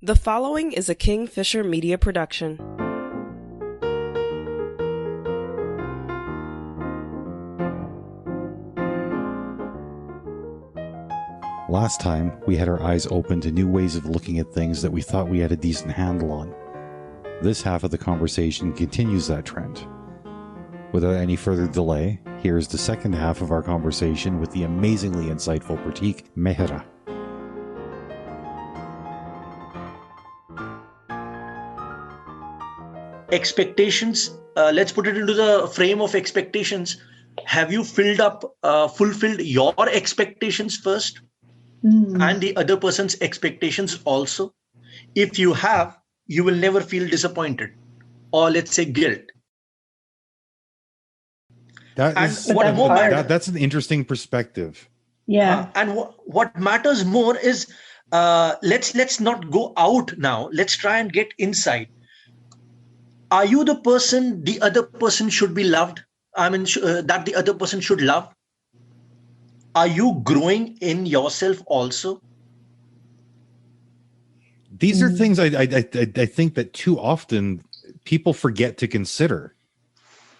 The following is a Kingfisher Media production. Last time, we had our eyes open to new ways of looking at things that we thought we had a decent handle on. This half of the conversation continues that trend. Without any further delay, here's the second half of our conversation with the amazingly insightful Prateek Mehra. Expectations, let's put it into the frame of expectations. Have you fulfilled your expectations first and the other person's expectations also? If you have, you will never feel disappointed or let's say guilt. That's an interesting perspective. Yeah. And what matters more is let's not go out now. Let's try and get inside. Are you the person the other person should be loved? I mean, that the other person should love? Are you growing in yourself also? These are things I think that too often people forget to consider.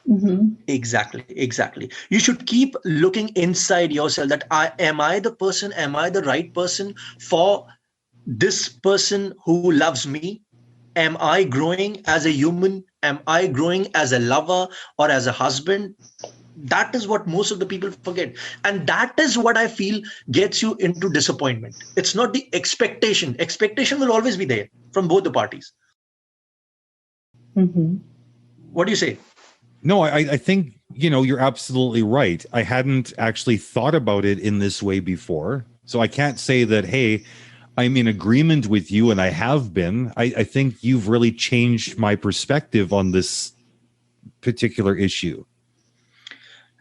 Mm-hmm. Exactly. You should keep looking inside yourself that am I the person? Am I the right person for this person who loves me? Am I growing as a human? Am I growing as a lover or as a husband? That is what most of the people forget. And that is what I feel gets you into disappointment. It's not the expectation. Expectation will always be there from both the parties. Mm-hmm. What do you say? No, I think, you're absolutely right. I hadn't actually thought about it in this way before. So I can't say that, hey, I'm in agreement with you, and I have been. I think you've really changed my perspective on this particular issue.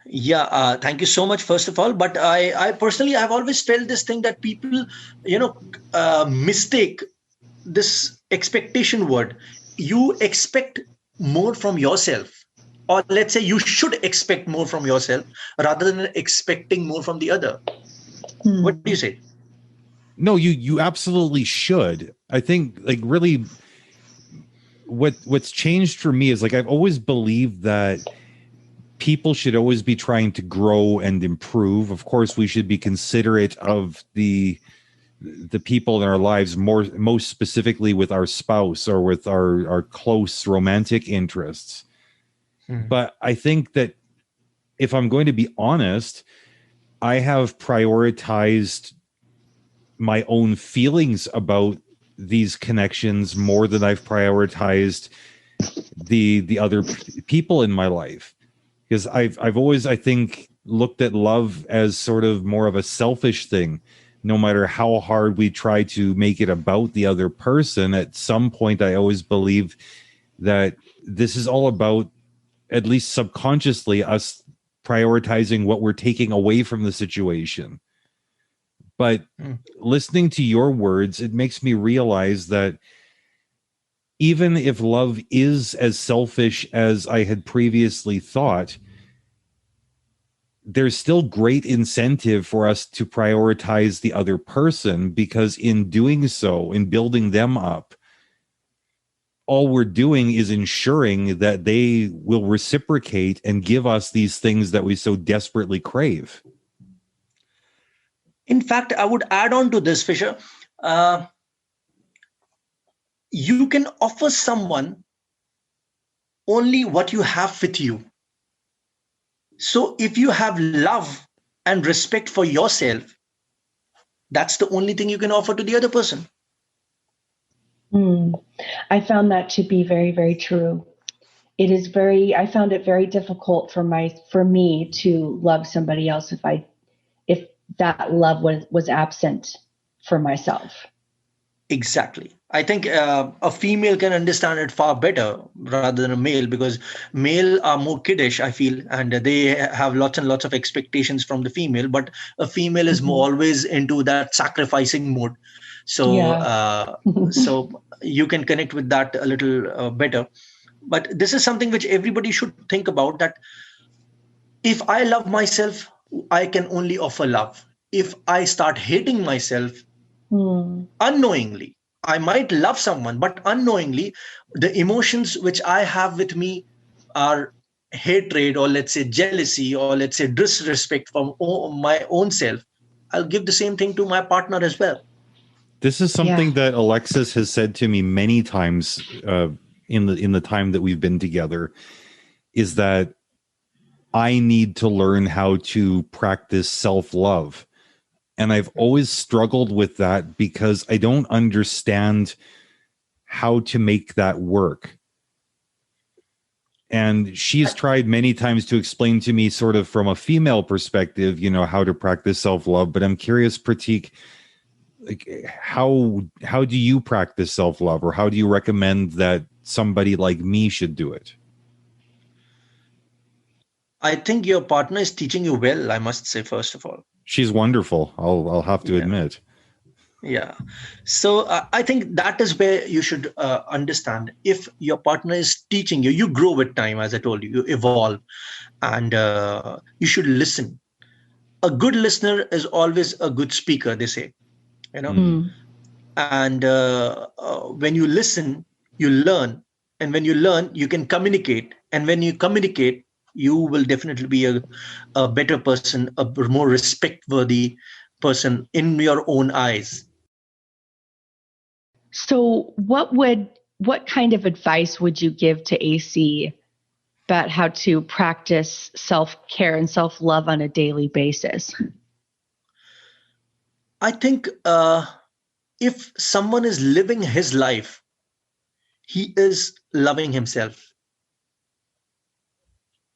Yeah, thank you so much, first of all. But I personally, I've always felt this thing that people, mistake this expectation word. You expect more from yourself, or let's say you should expect more from yourself rather than expecting more from the other. What do you say? No, you absolutely should. I think really what's changed for me is I've always believed that people should always be trying to grow and improve. Of course, we should be considerate of the people in our lives, most specifically with our spouse or with our close romantic interests. But I think that if I'm going to be honest, I have prioritized my own feelings about these connections more than I've prioritized the other people in my life, because I've always, I think, looked at love as sort of more of a selfish thing. No matter how hard we try to make it about the other person, at some point I always believed that this is all about, at least subconsciously, us prioritizing what we're taking away from the situation. But listening to your words, it makes me realize that even if love is as selfish as I had previously thought, there's still great incentive for us to prioritize the other person, because in doing so, in building them up, all we're doing is ensuring that they will reciprocate and give us these things that we so desperately crave. In fact, I would add on to this, Fisher. You can offer someone only what you have with you. So if you have love and respect for yourself, that's the only thing you can offer to the other person. I found that to be very, very true. I found it very difficult for me to love somebody else if that love was absent for myself. Exactly. I think a female can understand it far better rather than a male, because male are more kiddish, I feel, and they have lots and lots of expectations from the female, but a female is more always into that sacrificing mode. So, so you can connect with that a little better. But this is something which everybody should think about, that if I love myself, I can only offer love. If I start hating myself unknowingly, I might love someone, but unknowingly, the emotions which I have with me are hatred, or let's say jealousy, or let's say disrespect from my own self. I'll give the same thing to my partner as well. This is something that Alexis has said to me many times in the time that we've been together, is that I need to learn how to practice self-love. And I've always struggled with that because I don't understand how to make that work. And she's tried many times to explain to me sort of from a female perspective, how to practice self-love. But I'm curious, Prateek, like how do you practice self-love, or how do you recommend that somebody like me should do it? I think your partner is teaching you well, I must say, first of all. She's wonderful. I'll have to admit. Yeah. So I think that is where you should understand. If your partner is teaching you, you grow with time, as I told you, you evolve, and you should listen. A good listener is always a good speaker, they say, and when you listen, you learn. And when you learn, you can communicate. And when you communicate, you will definitely be a better person, a more respect-worthy person in your own eyes. So what kind of advice would you give to AC about how to practice self-care and self-love on a daily basis? I think if someone is living his life, he is loving himself.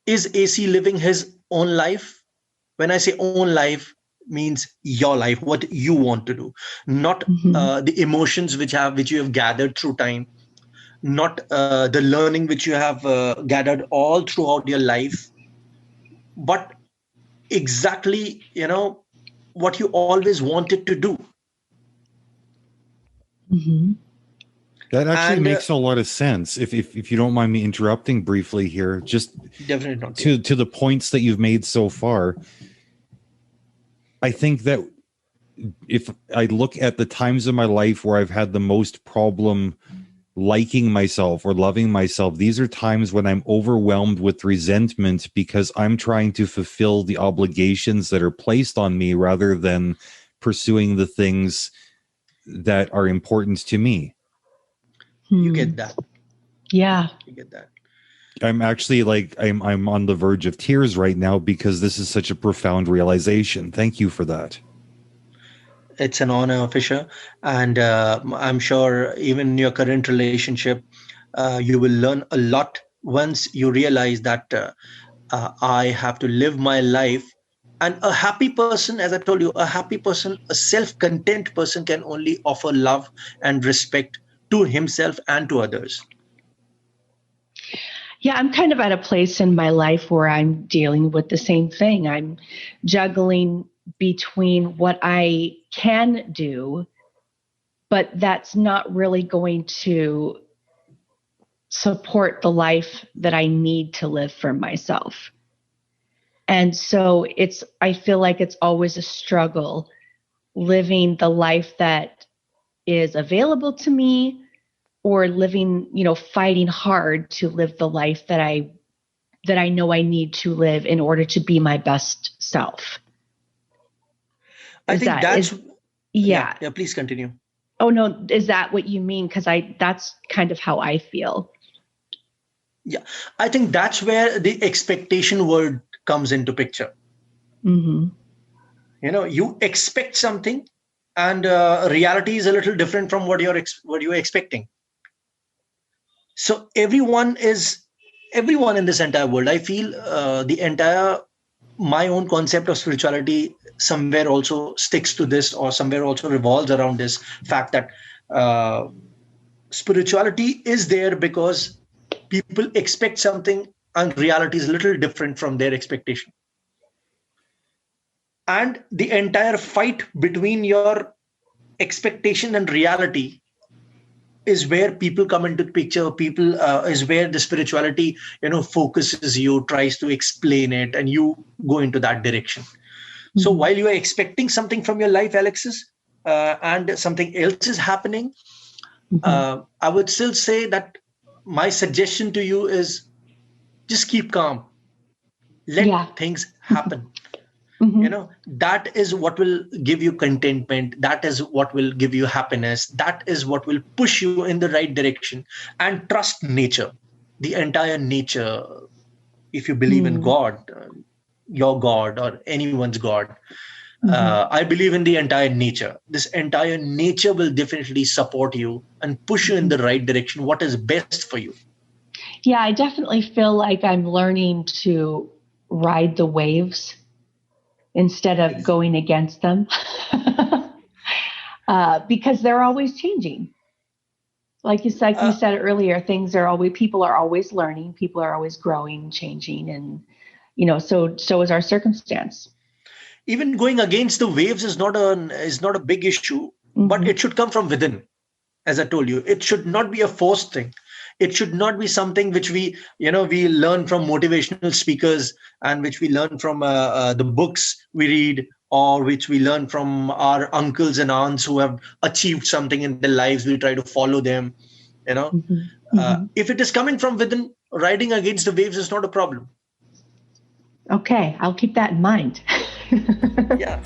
Is AC living his own life? When I say own life, means your life, what you want to do, not the emotions which you have gathered through time, not the learning which you have gathered all throughout your life, but exactly what you always wanted to do. That actually makes a lot of sense. If you don't mind me interrupting briefly here, just definitely not to the points that you've made so far, I think that if I look at the times of my life where I've had the most problem liking myself or loving myself, these are times when I'm overwhelmed with resentment because I'm trying to fulfill the obligations that are placed on me rather than pursuing the things that are important to me. You get that? Yeah. You get that? I'm actually I'm on the verge of tears right now because this is such a profound realization. Thank you for that. It's an honor, Fisher. And I'm sure even in your current relationship, you will learn a lot once you realize that I have to live my life. And a happy person, as I told you, a happy person, a self-content person can only offer love and respect to himself and to others. Yeah, I'm kind of at a place in my life where I'm dealing with the same thing. I'm juggling between what I can do, but that's not really going to support the life that I need to live for myself. And so I feel like it's always a struggle living the life that is available to me, or living, fighting hard to live the life that I know I need to live in order to be my best self. Yeah, please continue. Oh no, is that what you mean? Because that's kind of how I feel. Yeah, I think that's where the expectation word comes into picture. You expect something, and reality is a little different from what you're expecting. So everyone in this entire world, I feel my own concept of spirituality somewhere also sticks to this, or somewhere also revolves around this fact that spirituality is there because people expect something and reality is a little different from their expectation. And the entire fight between your expectation and reality is where people come into the picture. People is where the spirituality focuses you, tries to explain it, and you go into that direction. So while you are expecting something from your life, Alexis, and something else is happening, I would still say that my suggestion to you is just keep calm. Let things happen. That is what will give you contentment. That is what will give you happiness. That is what will push you in the right direction. And trust nature, the entire nature. If you believe in God, your God or anyone's God, I believe in the entire nature. This entire nature will definitely support you and push you in the right direction. What is best for you? Yeah, I definitely feel like I'm learning to ride the waves instead of going against them because they're always changing. Like you said earlier, people are always learning, people are always growing, changing, and so is our circumstance. Even going against the waves is not a big issue, but it should come from within. As I told you, it should not be a forced thing. It should not be something which we learn from motivational speakers and which we learn from the books we read, or which we learn from our uncles and aunts who have achieved something in their lives. We try to follow them. If it is coming from within, riding against the waves is not a problem. Okay, I'll keep that in mind. Yeah.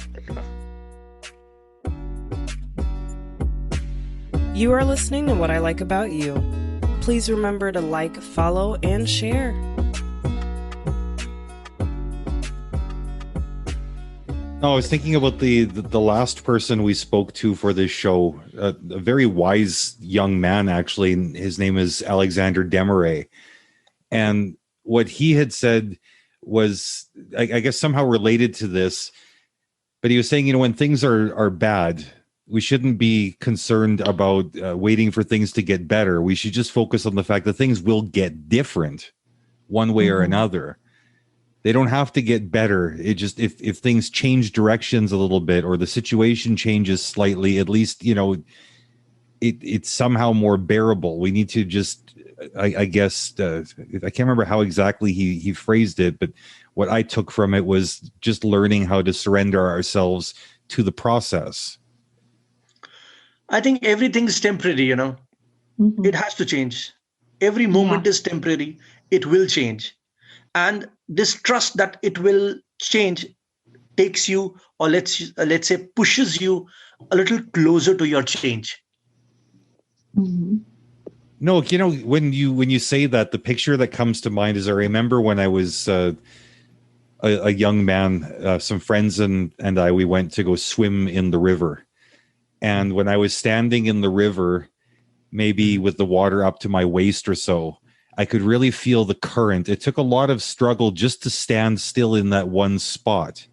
You are listening to What I Like About You. Please remember to like, follow, and share. No, I was thinking about the last person we spoke to for this show, a very wise young man, actually. And his name is Alexander Demarais. And what he had said was, I guess, somehow related to this. But he was saying, when things are bad, we shouldn't be concerned about waiting for things to get better. We should just focus on the fact that things will get different one way or another. They don't have to get better. It just, if things change directions a little bit or the situation changes slightly, at least, it's somehow more bearable. We need to just, I guess, I can't remember how exactly he phrased it, but what I took from it was just learning how to surrender ourselves to the process. I think everything's temporary, It has to change. Every moment is temporary. It will change. And this trust that it will change takes you, or let's say pushes you a little closer to your change. No, when you say that, the picture that comes to mind is I remember when I was a young man, some friends and I, we went to go swim in the river. And when I was standing in the river, maybe with the water up to my waist or so, I could really feel the current. It took a lot of struggle just to stand still in that one spot.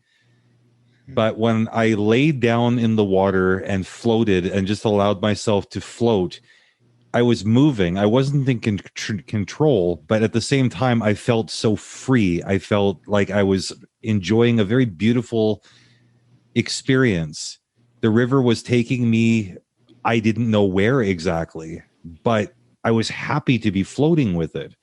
But when I laid down in the water and floated and just allowed myself to float, I was moving. I wasn't in control, but at the same time, I felt so free. I felt like I was enjoying a very beautiful experience. The river was taking me, I didn't know where exactly, but I was happy to be floating with it.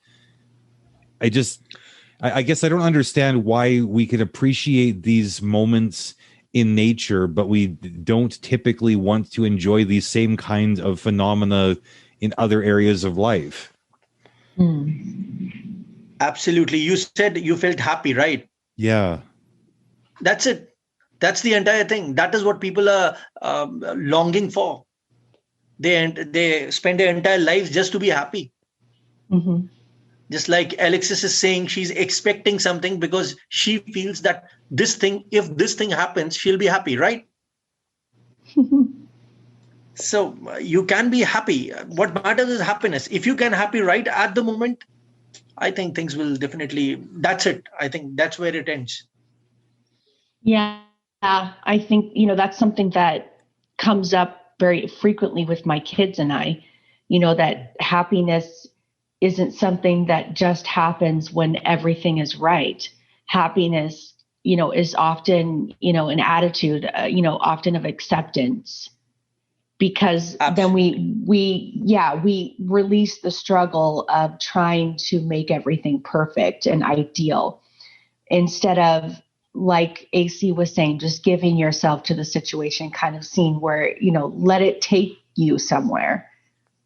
I guess I don't understand why we can appreciate these moments in nature, but we don't typically want to enjoy these same kinds of phenomena in other areas of life. Absolutely. You said you felt happy, right? Yeah. That's it. That's the entire thing. That is what people are longing for. They spend their entire lives just to be happy. Just like Alexis is saying, she's expecting something because she feels that if this thing happens, she'll be happy, right? So you can be happy. What matters is happiness. If you can happy right at the moment, I think things will definitely, that's it. I think that's where it ends. Yeah, I think, that's something that comes up very frequently with my kids and I, that happiness isn't something that just happens when everything is right. Happiness, is often, an attitude, often of acceptance, because then we release the struggle of trying to make everything perfect and ideal, instead of, like AC was saying, just giving yourself to the situation, kind of seeing where, let it take you somewhere.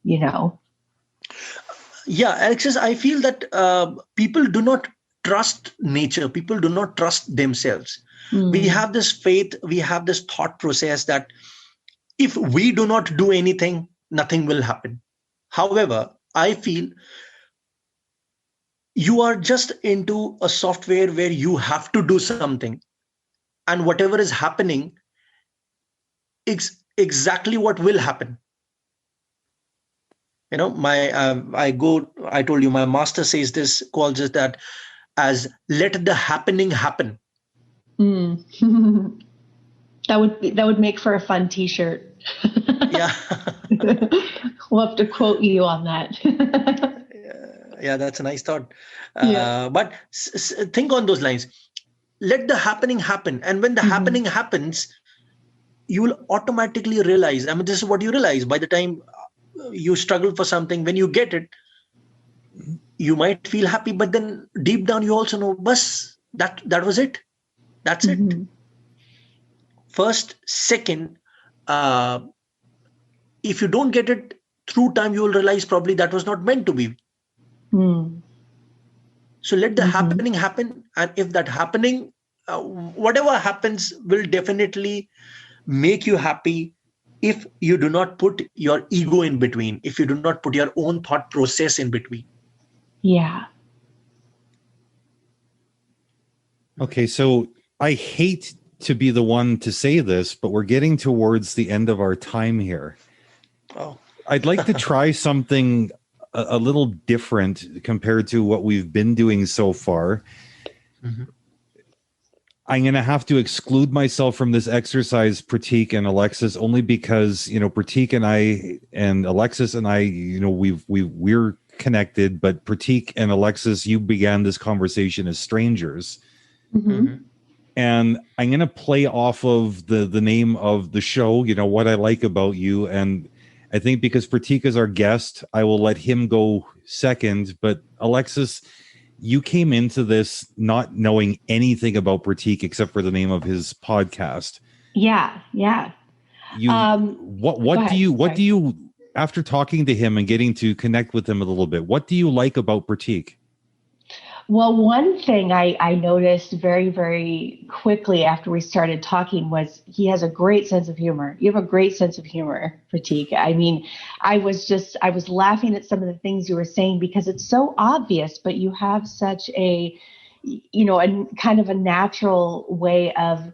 Yeah, Alexis, I feel that people do not trust nature. People do not trust themselves. We have this faith, we have this thought process that if we do not do anything, nothing will happen. However, I feel you are just into a software where you have to do something, and whatever is happening is exactly what will happen. I told you my master says this, calls it that as let the happening happen. That would make for a fun T-shirt. Yeah. We'll have to quote you on that. Yeah, that's a nice thought. Yeah. But think on those lines. Let the happening happen. And when the happening happens, you will automatically realize, I mean, this is what you realize by the time you struggle for something. When you get it, you might feel happy, but then deep down you also know, bus, that was it. That's it. First, second, if you don't get it through time, you will realize probably that was not meant to be. So let the happening happen. And if that happening, whatever happens will definitely make you happy if you do not put your ego in between, if you do not put your own thought process in between. Yeah. Okay, so I hate to be the one to say this, but we're getting towards the end of our time here. Oh. I'd like to try something a little different compared to what we've been doing so far. I'm going to have to exclude myself from this exercise, Prateek and Alexis, only because, Prateek and I and Alexis and I, we're connected, but Prateek and Alexis, you began this conversation as strangers. And I'm going to play off of the name of the show, what I like about you. And I think because Prateek is our guest, I will let him go second. But Alexis, you came into this not knowing anything about Prateek except for the name of his podcast. Yeah. What do you after talking to him and getting to connect with him a little bit, what do you like about Prateek? Well, one thing I noticed very, very quickly after we started talking was he has a great sense of humor. You have a great sense of humor, Prateek. I mean, I was laughing at some of the things you were saying because it's so obvious, but you have such a kind of a natural way of,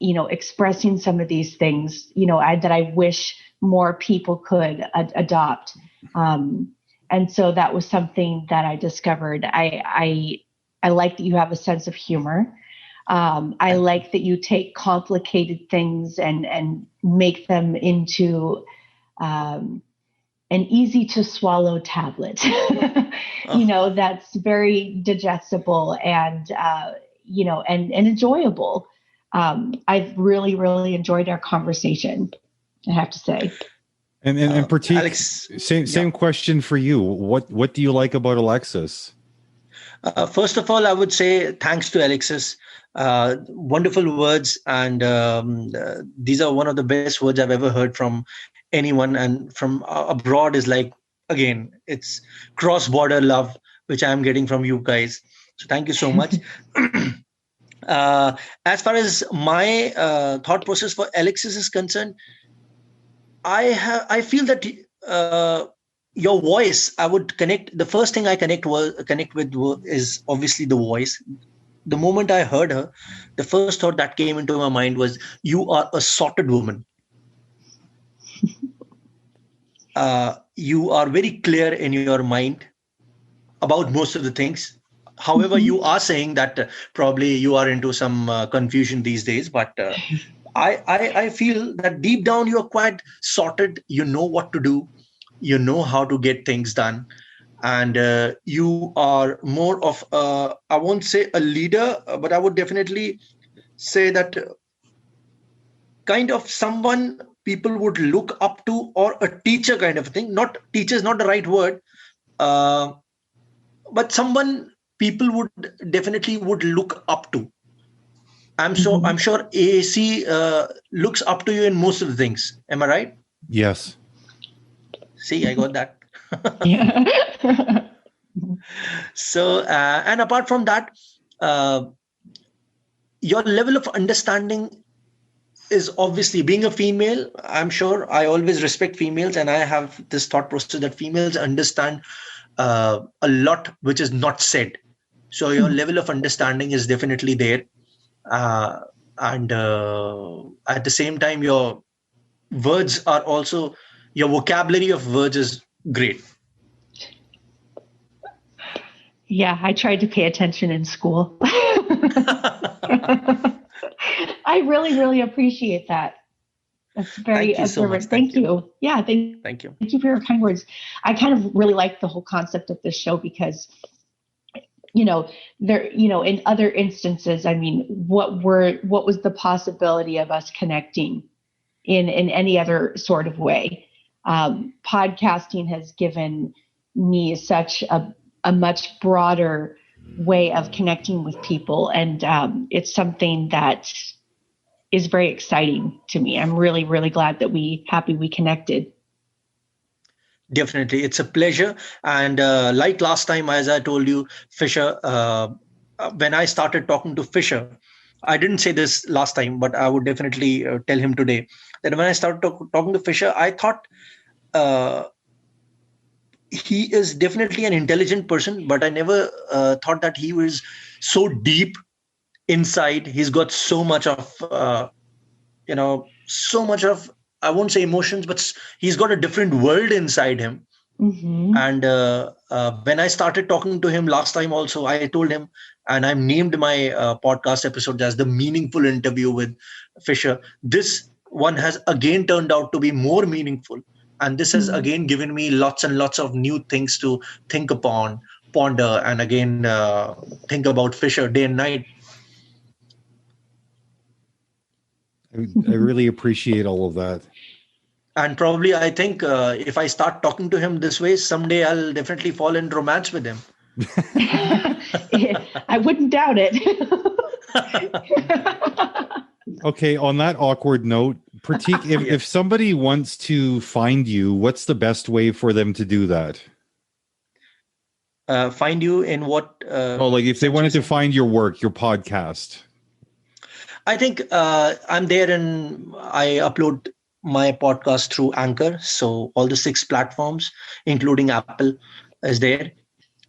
expressing some of these things, that I wish more people could adopt. And so that was something that I discovered. I like that you have a sense of humor. I like that you take complicated things and make them into an easy to swallow tablet. That's very digestible and and enjoyable. I've really, really enjoyed our conversation, I have to say. And Prateek, Alex, same question for you. What do you like about Alexis? First of all, I would say thanks to Alexis. Wonderful words, and these are one of the best words I've ever heard from anyone. And from abroad is like, again, it's cross-border love, which I'm getting from you guys. So thank you so much. As far as my thought process for Alexis is concerned, I feel that your voice, I would connect. The first thing I connect with is obviously the voice. The moment I heard her, the first thought that came into my mind was, you are a sorted woman. You are very clear in your mind about most of the things. However, you are saying that probably you are into some confusion these days, but I feel that deep down you are quite sorted. You know what to do. You know how to get things done. And you are more of, I won't say a leader, but I would definitely say that kind of someone people would look up to, or a teacher kind of thing. Not teacher is not the right word, but someone people would definitely would look up to. I'm sure AAC looks up to you in most of the things. Am I right? Yes. See, I got that. Yeah. So, and apart from that, your level of understanding is obviously, being a female, I'm sure I always respect females, and I have this thought process that females understand a lot which is not said. So your level of understanding is definitely there. Uh, and at the same time, your words are also, your vocabulary of words is great. Yeah, I tried to pay attention in school. I really, really appreciate that. That's very Thank you so much. observant. Thank you. Yeah, Thank you. thank you for your kind words. I kind of really like the whole concept of this show because, there, in other instances, I mean, what was the possibility of us connecting in any other sort of way? Podcasting has given me such a much broader way of connecting with people, and it's something that is very exciting to me. I'm really, really glad that we connected. Definitely. It's a pleasure. And like last time, as I told you, Fisher, when I started talking to Fisher, I didn't say this last time, but I would definitely tell him today that when I started talking to Fisher, I thought he is definitely an intelligent person, but I never thought that he was so deep inside. He's got so much of, so much of, I won't say emotions, but he's got a different world inside him. Mm-hmm. And when I started talking to him last time also, I told him, and I named my podcast episode as The Meaningful Interview with Fisher. This one has again turned out to be more meaningful. And this has again given me lots and lots of new things to think upon, ponder, and again think about Fisher day and night. I really appreciate all of that. And probably, I think if I start talking to him this way, someday I'll definitely fall in romance with him. I wouldn't doubt it. Okay, on that awkward note, Prateek, if somebody wants to find you, what's the best way for them to do that? Find you in what? Like if they wanted to find your work, your podcast. I think I'm there, and I upload my podcast through Anchor. So all the 6 platforms, including Apple, is there.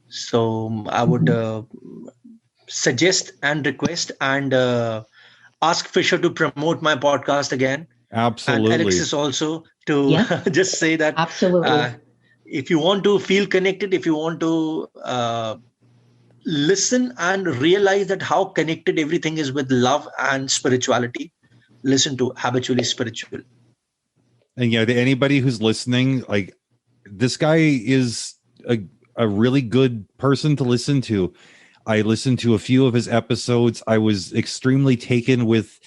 So I would suggest and request and ask Fisher to promote my podcast again. Absolutely. And Alexis also to just say that. Absolutely. If you want to feel connected, if you want to listen and realize that how connected everything is with love and spirituality, listen to Habitually Spiritual. And yeah, to anybody who's listening, like, this guy is a really good person to listen to. I listened to a few of his episodes. I was extremely taken with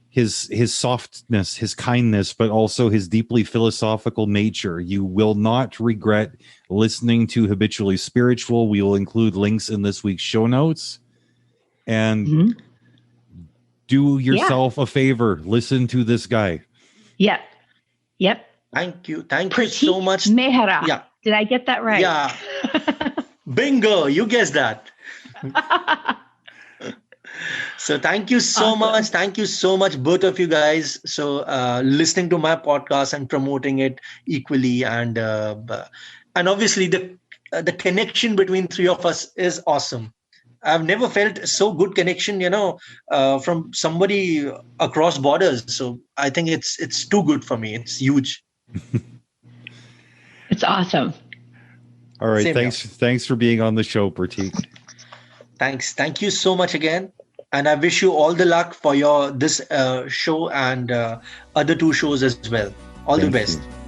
his softness, his kindness, but also his deeply philosophical nature. You will not regret listening to Habitually Spiritual. We will include links in this week's show notes. And do yourself a favor. Listen to this guy. Yep. Thank you. Thank Prateek you so much. Mehra. Yeah. Did I get that right? Yeah. Bingo. You guessed that. So thank you so much. Thank you so much, both of you guys. So listening to my podcast and promoting it equally. And obviously the connection between 3 of us is awesome. I've never felt so good connection, from somebody across borders. So I think it's too good for me. It's huge. It's awesome. All right. Same Thanks for being on the show, Prateek. Thanks. Thank you so much again. And I wish you all the luck for this show and other 2 shows as well. All the best. You.